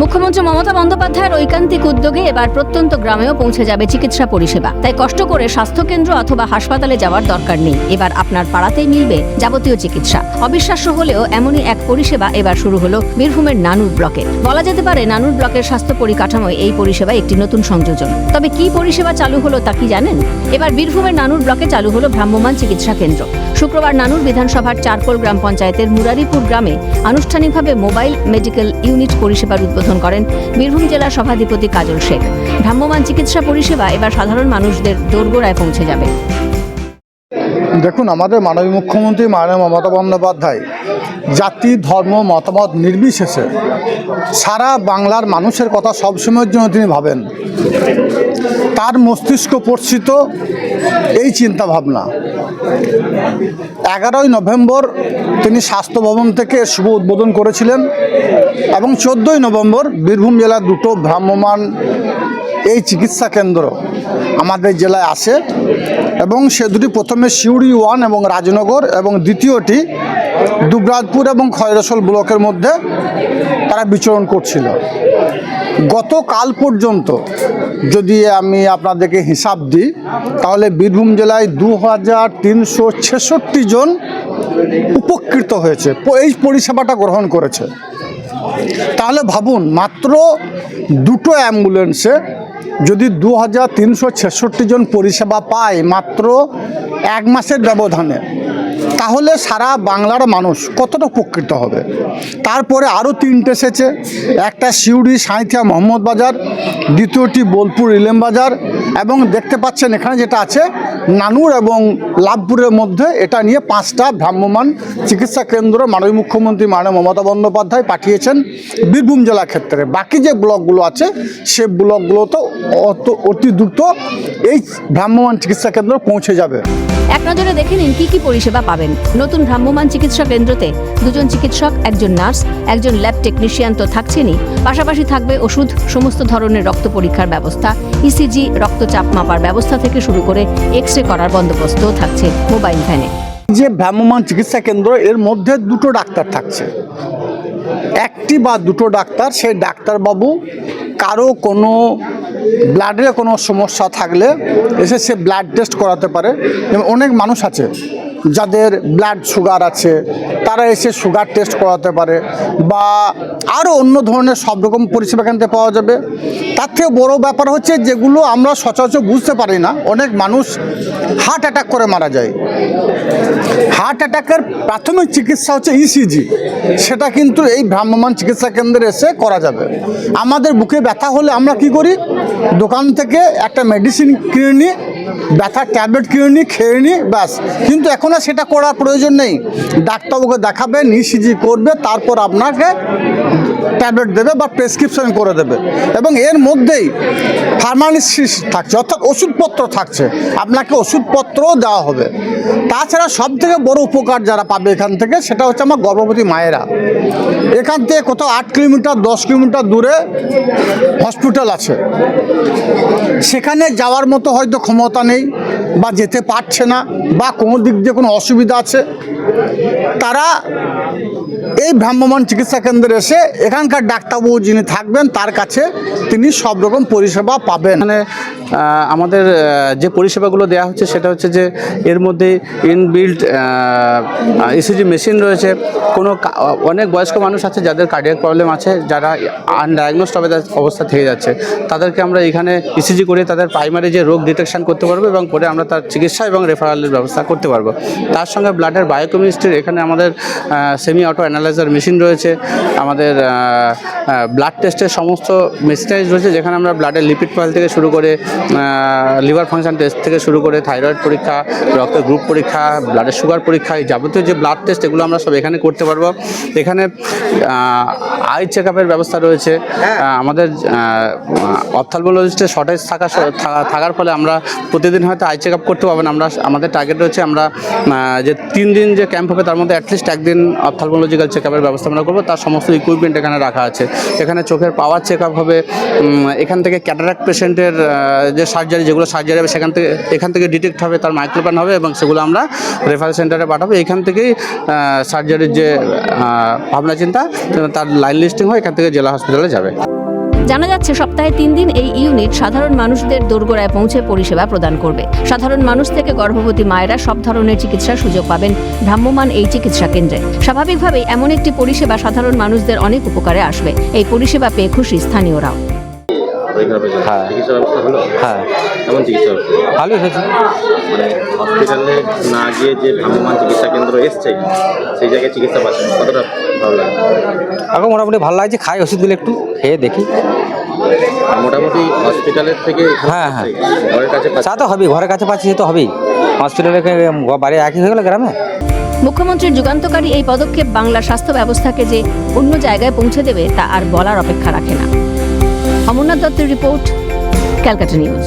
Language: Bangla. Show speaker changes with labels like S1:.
S1: মুখ্যমন্ত্রী মমতা বন্দ্যোপাধ্যায়ের ঐকান্তিক উদ্যোগে এবার প্রত্যন্ত গ্রামেও পৌঁছে যাবে চিকিৎসা পরিষেবা। তাই কষ্ট করে স্বাস্থ্যকেন্দ্র অথবা হাসপাতালে যাওয়ার দরকার নেই। এবার আপনার পাড়াতেই মিলবে যাবতীয় চিকিৎসা। অবিশ্বাস্য হলেও এমনই এক পরিষেবা এবার শুরু হলো বীরভূমের নানুর ব্লকে। বলা যেতে পারে নানুর ব্লকের স্বাস্থ্য পরিকাঠামোয় এই পরিষেবা একটি নতুন সংযোজন। তবে কি পরিষেবা চালু হলো তা কি জানেন? এবার বীরভূমের নানুর ব্লকে চালু হলো ভ্রাম্যমাণ চিকিৎসা কেন্দ্র। শুক্রবার নানুর বিধানসভার চারপোল গ্রাম পঞ্চায়েতের মুরারিপুর গ্রামে আনুষ্ঠানিকভাবে মোবাইল মেডিকেল ইউনিট পরিষেবার উদ্বোধন করেন বীরভূম জেলার সভাধিপতি কাজল শেখ। ভ্রাম্যমাণ চিকিৎসা পরিষেবা এবার সাধারণ মানুষদের দোরগোড়ায় পৌঁছে যাবে।
S2: দেখুন, আমাদের মাননীয় মুখ্যমন্ত্রী মাননীয় মমতা বন্দ্যোপাধ্যায় জাতি ধর্ম মতামত নির্বিশেষে সারা বাংলার মানুষের কথা সবসময়ের জন্য তিনি ভাবেন। তার মস্তিষ্ক প্রসিত এই চিন্তাভাবনা। 11ই নভেম্বর তিনি স্বাস্থ্য ভবন থেকে শুভ উদ্বোধন করেছিলেন এবং 14ই নভেম্বর বীরভূম জেলার দুটো ভ্রাম্যমাণ এই চিকিৎসা কেন্দ্র আমাদের জেলায় আসে এবং সে দুটি প্রথমে সিউড়ি 1 এবং রাজনগর এবং দ্বিতীয়টি দুবরাজপুর এবং খয়রসোল ব্লকের মধ্যে তারা বিচরণ করছিল। গতকাল পর্যন্ত যদি আমি আপনাদেরকে হিসাব দিই তাহলে বীরভূম জেলায় 2366 জন উপকৃত হয়েছে, এই পরিষেবাটা গ্রহণ করেছে। তাহলে ভাবুন, মাত্র দুটো অ্যাম্বুলেন্সে যদি 2366 জন পরিষেবা পায় মাত্র 1 মাসের ব্যবধানে, তাহলে সারা বাংলার মানুষ কতটা উপকৃত হবে। তারপরে আরও 3টে এসেছে, একটা সিউড়ি সাঁইথিয়া মোহাম্মদ বাজার, দ্বিতীয়টি বোলপুর ইলেম বাজার এবং দেখতে পাচ্ছেন এখানে যেটা আছে নানুর এবং লাভপুরের মধ্যে। এটা নিয়ে 5টা ভ্রাম্যমাণ চিকিৎসা কেন্দ্র মাননীয় মুখ্যমন্ত্রী মাননীয় মমতা বন্দ্যোপাধ্যায় পাঠিয়েছেন বীরভূম জেলার ক্ষেত্রে। বাকি যে ব্লকগুলো আছে সে ব্লকগুলোতে অতি দ্রুত এই ভ্রাম্যমাণ চিকিৎসা কেন্দ্র পৌঁছে যাবে।
S1: এক নজরে দেখে নিন কি কি পরিষেবা পাবেন। নতুন ভ্রাম্যমাণ চিকিৎসা কেন্দ্রতে 2 জন চিকিৎসক, 1 জন নার্স, 1 জন ল্যাব টেকনিশিয়ান তো থাকছেনই, পাশাপাশি থাকবে ওষুধ, সমস্ত ধরনের রক্ত পরীক্ষার ব্যবস্থা, ইসিজি, রক্তচাপ মাপার ব্যবস্থা থেকে শুরু করে এক্স-রে করার বন্দোবস্তও থাকছে মোবাইল ভ্যানে।
S2: যে ভ্রাম্যমাণ চিকিৎসা কেন্দ্র এর মধ্যে 2টো ডাক্তার থাকছে, 1টি বা 2টো ডাক্তার। সেই ডাক্তারবাবু কারো কোনো ব্লাডের কোনো সমস্যা থাকলে এসে সে ব্লাড টেস্ট করাতে পারে। যেমন অনেক মানুষ আছে যাদের ব্লাড সুগার আছে, তারা এসে সুগার টেস্ট করাতে পারে, বা আরও অন্য ধরনের সব রকম পরিষেবা কেন্দ্রে পাওয়া যাবে। তার থেকে বড় ব্যাপার হচ্ছে যেগুলো আমরা সচরাচর বুঝতে পারি না, অনেক মানুষ হার্ট অ্যাটাক করে মারা যায়। হার্ট অ্যাটাকের প্রাথমিক চিকিৎসা হচ্ছে ইসিজি, সেটা কিন্তু এই ভ্রাম্যমাণ চিকিৎসা কেন্দ্রে এসে করা যাবে। আমাদের বুকে ব্যথা হলে আমরা কি করি, দোকান থেকে একটা মেডিসিন কিনে নিই, ব্যথার ট্যাবলেট কিনে নিই, খেয়ে নিই, ব্যাস। কিন্তু এখন আর সেটা করার প্রয়োজন নেই। ডাক্তারবাবুকে দেখাবেন, ইসিজি করবে, তারপর আপনাকে ট্যাবলেট দেবে বা প্রেসক্রিপশন করে দেবে। এবং এর মধ্যেই ফার্মাসিস্ট থাকছে, অর্থাৎ ওষুধপত্র থাকছে, আপনাকে ওষুধপত্রও দেওয়া হবে। তাছাড়া সব থেকে বড় উপকার যারা পাবে এখান থেকে সেটা হচ্ছে আমার গর্ভবতী মায়েরা। এখান থেকে কোথাও 8 কিলোমিটার 10 কিলোমিটার দূরে হসপিটাল আছে, সেখানে যাওয়ার মতো হয়তো ক্ষমতা নেই বা যেতে পারছে না বা কোনো দিক দিয়ে কোনো অসুবিধা আছে, তারা এই ভ্রাম্যমাণ চিকিৎসা কেন্দ্রে এসে এখানকার ডাক্তারবাবু যিনি থাকবেন তার কাছে তিনি সব রকম পরিষেবা পাবেন।
S3: মানে আমাদের যে পরিষেবাগুলো দেওয়া হচ্ছে সেটা হচ্ছে যে এর মধ্যে ইনবিল্ট ইসিজি মেশিন রয়েছে। অনেক বয়স্ক মানুষ আছে যাদের কার্ডিয়াক প্রবলেম আছে, যারা আনডায়াগনোসড অবস্থা থেকে যাচ্ছে, তাদেরকে আমরা এখানে ইসিজি করে তাদের প্রাইমারি যে রোগ ডিটেকশন করতে পারবো এবং পরে আমরা তার চিকিৎসা এবং রেফারেলের ব্যবস্থা করতে পারবো। তার সঙ্গে ব্লাডের বায়োকেমিস্ট্রির এখানে আমাদের সেমি অটো অ্যানালাইজার মেশিন রয়েছে, আমাদের ব্লাড টেস্টের সমস্ত মেশিনারিজ রয়েছে, যেখানে আমরা ব্লাডের লিপিড প্রোফাইল থেকে শুরু করে লিভার ফাংশন টেস্ট থেকে শুরু করে থাইরয়েড পরীক্ষা, রক্তের গ্রুপ পরীক্ষা, ব্লাডের সুগার পরীক্ষা, এই যাবতীয় যে ব্লাড টেস্ট এগুলো আমরা সব এখানে করতে পারবো। এখানে আই চেক আপের ব্যবস্থা রয়েছে। আমাদের অপথ্যালমোলজিস্টের শর্টেজ থাকার ফলে আমরা প্রতিদিন হয়তো আই চেক আপ করতে পারবো না। আমাদের টার্গেট রয়েছে আমরা যে 3 দিন যে ক্যাম্প হবে তার মধ্যে অ্যাটলিস্ট 1 দিন অপথ্যালমোলজিক্যাল চেক আপের ব্যবস্থা আমরা করবো, তার সমস্ত ইকুইপমেন্ট এখানে রাখা আছে। এখানে চোখের পাওয়ার চেক আপ হবে, এখান থেকে ক্যাটারাক্ট পেশেন্টের যে সার্জারি, যেগুলো সার্জারি হবে এখান থেকে ডিটেক্ট হবে, তার মাইক্রোপ্যান হবে এবং সেগুলো আমরা রেফারেল সেন্টারে পাঠাবো। এখান থেকেই সার্জারির যে ভাবনা চিন্তা, তার লাইন লিস্টিং হয়, এখান থেকে জেলা হসপিটালে যাবে।
S1: জানা যাচ্ছে সপ্তাহে 3 দিন এই ইউনিট সাধারণ মানুষদের দোরগোড়ায় পৌঁছে পরিষেবা প্রদান করবে। সাধারণ মানুষ থেকে গর্ভবতী মায়েরা সব ধরনের চিকিৎসার সুযোগ পাবেন ভ্রাম্যমাণ এই চিকিৎসা কেন্দ্রে। স্বাভাবিকভাবেই এমন একটি পরিষেবা সাধারণ মানুষদের অনেক উপকারে আসবে। এই পরিষেবা পেয়ে খুশি স্থানীয়রাও।
S4: হ্যাঁ, চিকিৎসা ব্যবস্থা হলো। হ্যাঁ, কেমন চিকিৎসা ব্যবস্থা? ভালোই হয়েছে। মানে হসপিটালে না গিয়ে যে ভ্রাম্যমাণ চিকিৎসা কেন্দ্র এসছে, সেই জায়গায় চিকিৎসা পাচ্ছেন, কতটা ভালো লাগে?
S5: এখন মোটামুটি ভালো লাগছে, খাই ওষুধগুলো একটু খেয়ে দেখি।
S4: মোটামুটি হসপিটালের থেকে
S5: হ্যাঁ, হ্যাঁ,
S4: ঘরের কাছে
S5: চা তো হবেই, ঘরের কাছে পাচ্ছি, সে তো হবেই। হসপিটালে বাড়ি একই হয়ে গেল গ্রামে।
S1: মুখ্যমন্ত্রীর যুগান্তকারী এই পদক্ষেপ বাংলার স্বাস্থ্য ব্যবস্থাকে যে অন্য জায়গায় পৌঁছে দেবে তা আর বলার অপেক্ষা রাখে না। অমরনাথ দত্তের রিপোর্ট, ক্যালকাটা নিউজ।